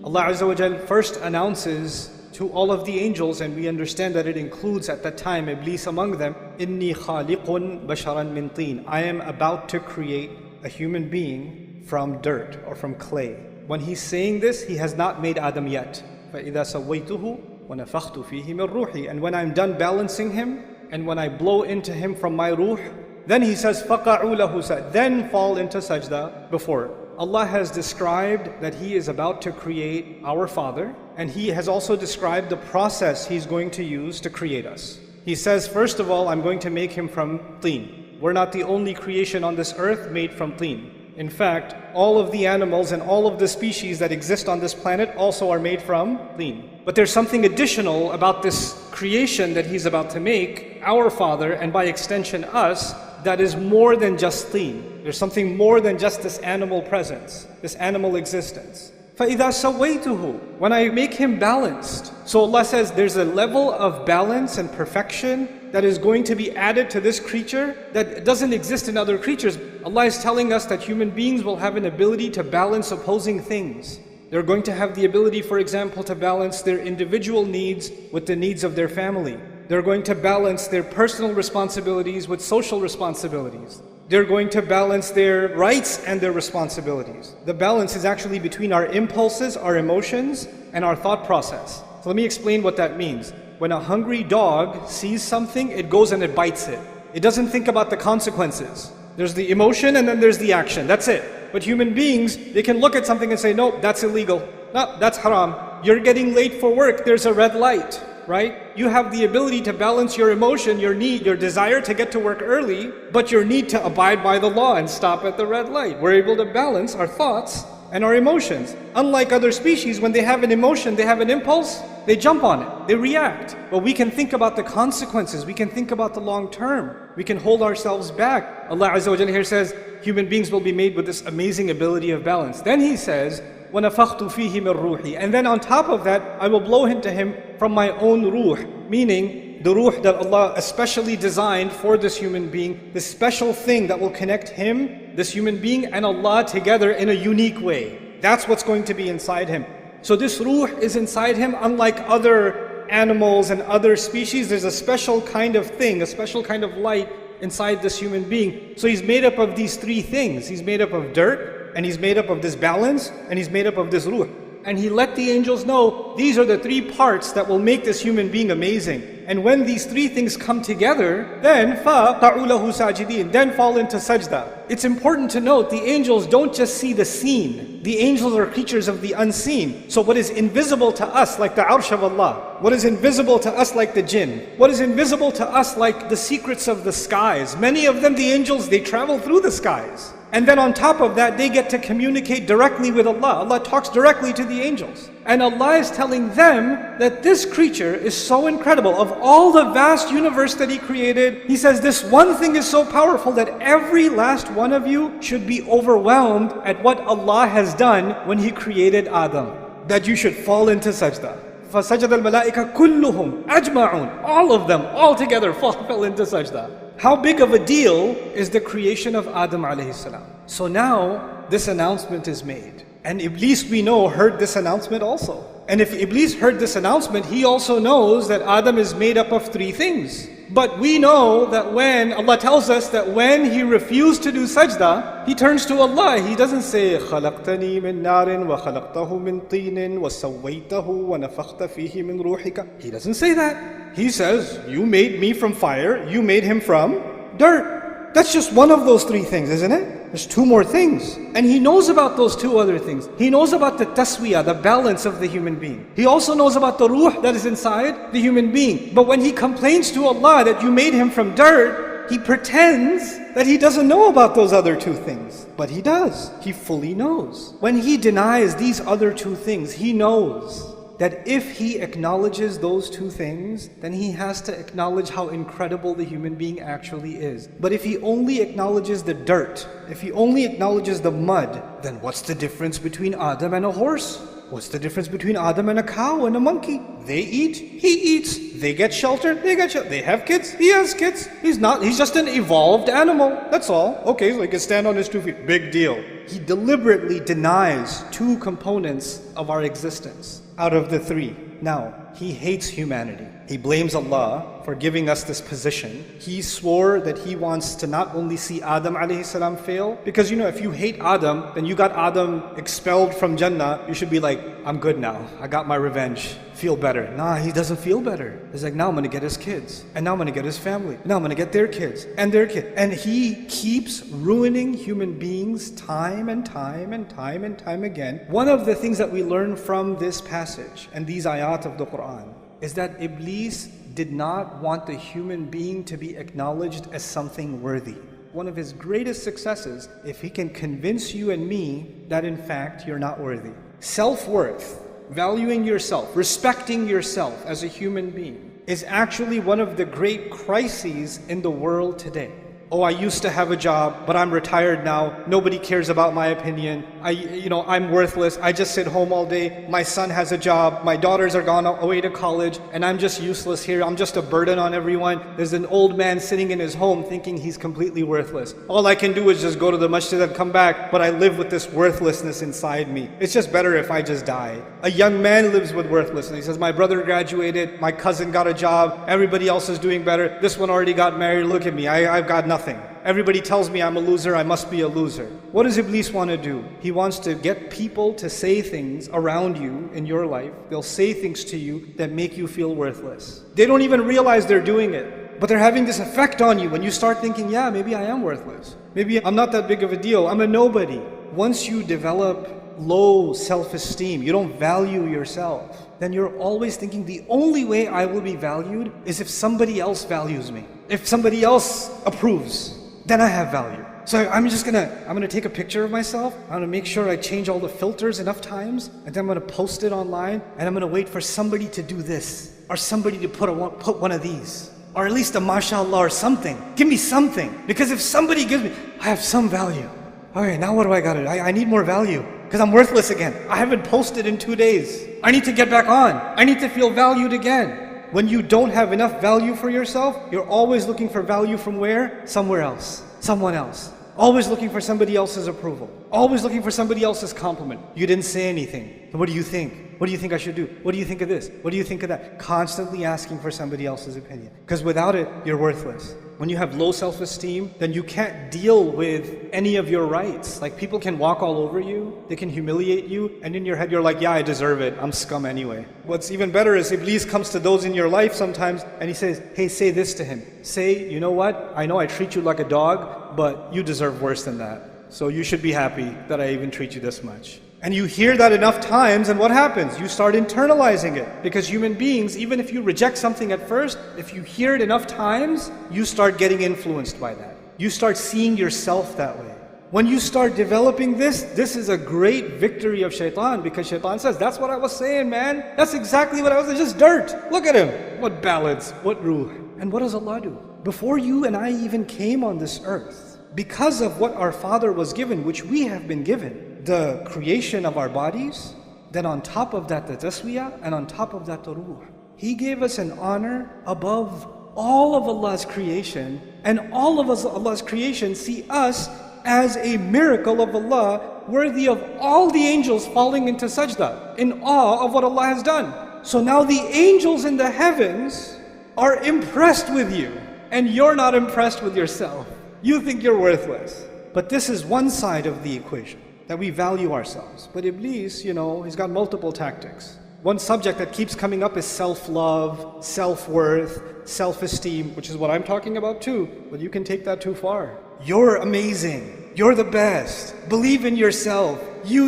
Allah Azza wa Jal first announces to all of the angels, and we understand that it includes at that time Iblis among them, Inni khaliqun basharan min teen. I am about to create a human being from dirt or from clay. When he's saying this, he has not made Adam yet. فَإِذَا سَوَّيْتُهُ وَنَفَخْتُ فِيهِ مِنْ رُوحِي. And when I'm done balancing him, and when I blow into him from my ruh, then he says, فَقَعُوا لَهُ سَجْدًا. Then fall into sajda before. Allah has described that He is about to create our Father, and He has also described the process He's going to use to create us. He says, first of all, I'm going to make him from teen. We're not the only creation on this earth made from teen. In fact, all of the animals and all of the species that exist on this planet also are made from teen. But there's something additional about this creation that He's about to make, our Father, and by extension us, that is more than just teen. There's something more than just this animal presence, this animal existence. فَإِذَا سَوَّيْتُهُ. When I make him balanced. So Allah says there's a level of balance and perfection that is going to be added to this creature that doesn't exist in other creatures. Allah is telling us that human beings will have an ability to balance opposing things. They're going to have the ability, for example, to balance their individual needs with the needs of their family. They're going to balance their personal responsibilities with social responsibilities. They're going to balance their rights and their responsibilities. The balance is actually between our impulses, our emotions, and our thought process. So let me explain what that means. When a hungry dog sees something, it goes and it bites it. It doesn't think about the consequences. There's the emotion and then there's the action. That's it. But human beings, they can look at something and say, no, that's illegal. No, that's haram. You're getting late for work. There's a red light. Right? You have the ability to balance your emotion, your need, your desire to get to work early, but your need to abide by the law and stop at the red light. We're able to balance our thoughts and our emotions. Unlike other species, when they have an emotion, they have an impulse, they jump on it, they react. But we can think about the consequences, we can think about the long term, we can hold ourselves back. Allah Azza wa Jalla here says, human beings will be made with this amazing ability of balance. Then He says, وَنَفَخْتُ فِيهِ مِنْ رُوحِي. And then on top of that, I will blow into him from my own ruh, meaning the ruh that Allah especially designed for this human being, this special thing that will connect him, this human being, and Allah together in a unique way. That's what's going to be inside him. So this ruh is inside him, unlike other animals and other species. There's a special kind of thing, a special kind of light inside this human being. So he's made up of these three things. He's made up of dirt, and he's made up of this balance, and he's made up of this ruh. And He let the angels know, these are the three parts that will make this human being amazing. And when these three things come together, then فَقَعُوا لَهُ سَاجِدِينَ. Then fall into sajda. It's important to note, the angels don't just see the seen. The angels are creatures of the unseen. So what is invisible to us, like the arsh of Allah, what is invisible to us like the jinn, what is invisible to us like the secrets of the skies, many of them, the angels, they travel through the skies. And then on top of that, they get to communicate directly with Allah. Allah talks directly to the angels. And Allah is telling them that this creature is so incredible. Of all the vast universe that He created, He says this one thing is so powerful that every last one of you should be overwhelmed at what Allah has done when He created Adam. That you should fall into sajda. فَسَجَدَ الْمَلَائِكَ كُلُّهُمْ أَجْمَعُونَ. All of them, all together fell into sajda. How big of a deal is the creation of Adam alayhi salam? So now this announcement is made. And Iblis, we know, heard this announcement also. And if Iblis heard this announcement, he also knows that Adam is made up of three things. But we know that when Allah tells us that when he refused to do sajda, he turns to Allah. He doesn't say خَلَقْتَنِي مِن نَارٍ وَخَلَقْتَهُ مِن طِينٍ وَسَوَّيْتَهُ وَنَفَخْتَ فِيهِ مِن رُوحِكَ. He doesn't say that. He says, you made me from fire, you made him from dirt. That's just one of those three things, isn't it? There's two more things. And He knows about those two other things. He knows about the taswiyah, the balance of the human being. He also knows about the ruh that is inside the human being. But when he complains to Allah that you made him from dirt, he pretends that he doesn't know about those other two things. But he does. He fully knows. When he denies these other two things, he knows that if he acknowledges those two things, then he has to acknowledge how incredible the human being actually is. But if he only acknowledges the dirt, if he only acknowledges the mud, then what's the difference between Adam and a horse? What's the difference between Adam and a cow and a monkey? They eat, he eats. They get shelter, they get shelter. They have kids, he has kids. He's just an evolved animal. That's all. Okay, so he can stand on his 2 feet. Big deal. He deliberately denies 2 components of our existence out of the 3. Now, he hates humanity. He blames Allah for giving us this position. He swore that he wants to not only see Adam alayhi salam fail, because if you hate Adam, then you got Adam expelled from Jannah. You should be like, I'm good now. I got my revenge. Feel better. Nah, he doesn't feel better. He's like, now I'm going to get his kids. And now I'm going to get his family. Now I'm going to get their kids and their kids. And he keeps ruining human beings time and time and time and time again. One of the things that we learn from this passage and these ayat of the Quran is that Iblis did not want the human being to be acknowledged as something worthy. One of his greatest successes, if he can convince you and me that in fact you're not worthy. Self-worth, valuing yourself, respecting yourself as a human being is actually one of the great crises in the world today. Oh, I used to have a job, but I'm retired now. Nobody cares about my opinion. I'm worthless. I just sit home all day. My son has a job. My daughters are gone away to college, and I'm just useless here. I'm just a burden on everyone. There's an old man sitting in his home thinking he's completely worthless. All I can do is just go to the masjid and come back, but I live with this worthlessness inside me. It's just better if I just die. A young man lives with worthlessness. He says, my brother graduated. My cousin got a job. Everybody else is doing better. This one already got married. Look at me. I've got nothing. Everybody tells me I'm a loser, I must be a loser. What does Iblis want to do? He wants to get people to say things around you in your life. They'll say things to you that make you feel worthless. They don't even realize they're doing it, but they're having this effect on you when you start thinking, yeah, maybe I am worthless. Maybe I'm not that big of a deal. I'm a nobody. Once you develop low self-esteem, you don't value yourself, then you're always thinking the only way I will be valued is if somebody else values me. If somebody else approves, then I have value. So I'm gonna take a picture of myself. I'm gonna make sure I change all the filters enough times, and then I'm gonna post it online, and I'm gonna wait for somebody to do this, or somebody to put one of these, or at least a mashallah or something. Give me something, because if somebody gives me, I have some value. Okay, now what do I gotta do? I need more value, because I'm worthless again. I haven't posted in 2 days. I need to get back on. I need to feel valued again. When you don't have enough value for yourself, you're always looking for value from where? Somewhere else. Someone else. Always looking for somebody else's approval. Always looking for somebody else's compliment. You didn't say anything. What do you think? What do you think I should do? What do you think of this? What do you think of that? Constantly asking for somebody else's opinion. Because without it, you're worthless. When you have low self-esteem, then you can't deal with any of your rights. Like, people can walk all over you, they can humiliate you, and in your head you're like, yeah, I deserve it, I'm scum anyway. What's even better is Iblis comes to those in your life sometimes and he says, hey, say this to him. Say, you know what? I know I treat you like a dog, but you deserve worse than that. So you should be happy that I even treat you this much. And you hear that enough times, and what happens? You start internalizing it. Because human beings, even if you reject something at first, if you hear it enough times, you start getting influenced by that. You start seeing yourself that way. When you start developing this is a great victory of Shaytan, because Shaytan says, that's what I was saying, man. That's exactly what I was saying, just dirt. Look at him. What ballads, what ruh. And what does Allah do? Before you and I even came on this earth, because of what our father was given, which we have been given, the creation of our bodies, then on top of that the taswiyah, and on top of that the ruh. He gave us an honor above all of Allah's creation, and all of Allah's creation see us as a miracle of Allah, worthy of all the angels falling into sajda, in awe of what Allah has done. So now the angels in the heavens are impressed with you, and you're not impressed with yourself. You think you're worthless. But this is one side of the equation, that we value ourselves. But Iblis, he's got multiple tactics. One subject that keeps coming up is self-love, self-worth, self-esteem, which is what I'm talking about too, but you can take that too far. You're amazing. You're the best. Believe in yourself. You.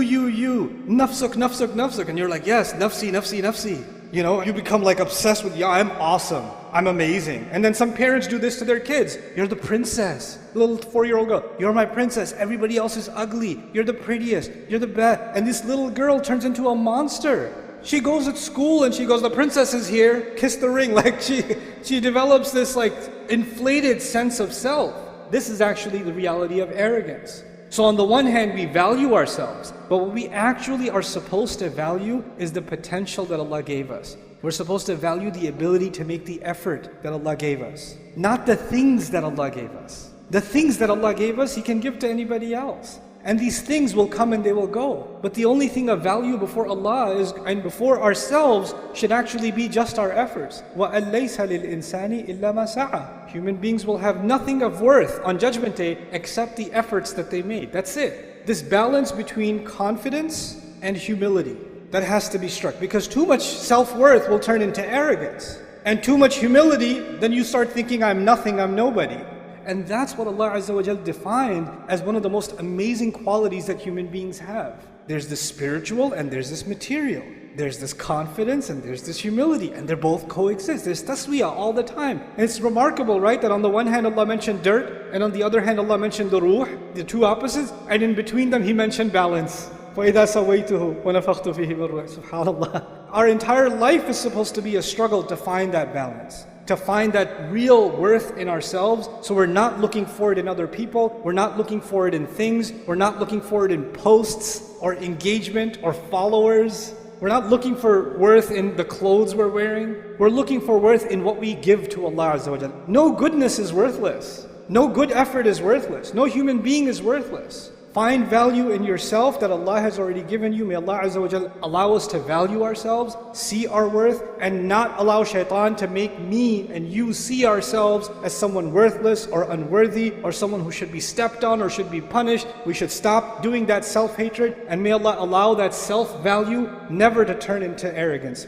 Nafsuk, nafsuk, nafsuk. And you're like, yes, nafsi, nafsi, nafsi. You become like obsessed with, yeah, I'm awesome. I'm amazing. And then some parents do this to their kids. You're the princess. Little 4-year-old girl, you're my princess. Everybody else is ugly. You're the prettiest. You're the best. And this little girl turns into a monster. She goes at school and she goes, the princess is here. Kiss the ring. Like she develops this like inflated sense of self. This is actually the reality of arrogance. So on the one hand, we value ourselves, but what we actually are supposed to value is the potential that Allah gave us. We're supposed to value the ability to make the effort that Allah gave us, not the things that Allah gave us. The things that Allah gave us, He can give to anybody else. And these things will come and they will go. But the only thing of value before Allah is, and before ourselves, should actually be just our efforts. وَأَن لَيْسَ لِلْإِنسَانِ إِلَّا مَا سَعَى. Human beings will have nothing of worth on Judgment Day except the efforts that they made. That's it. This balance between confidence and humility, that has to be struck. Because too much self-worth will turn into arrogance. And too much humility, then you start thinking, I'm nothing, I'm nobody. And that's what Allah Azza wa Jal defined as one of the most amazing qualities that human beings have. There's this spiritual and there's this material. There's this confidence and there's this humility, and they both coexist. There's taswiyah all the time. And it's remarkable, right, that on the one hand Allah mentioned dirt, and on the other hand Allah mentioned the ruh, the two opposites, and in between them He mentioned balance. فَإِذَا سَوَيْتُهُ وَنَفَخْتُ فِيهِ مِنْ رُوحِي. SubhanAllah. Our entire life is supposed to be a struggle to find that balance, to find that real worth in ourselves. So we're not looking for it in other people, we're not looking for it in things, we're not looking for it in posts or engagement or followers. We're not looking for worth in the clothes we're wearing. We're looking for worth in what we give to Allah Azza wa Jalla. No goodness is worthless. No good effort is worthless. No human being is worthless. Find value in yourself that Allah has already given you. May Allah Azza wa Jal allow us to value ourselves, see our worth, and not allow shaitan to make me and you see ourselves as someone worthless or unworthy or someone who should be stepped on or should be punished. We should stop doing that self-hatred, and may Allah allow that self-value never to turn into arrogance.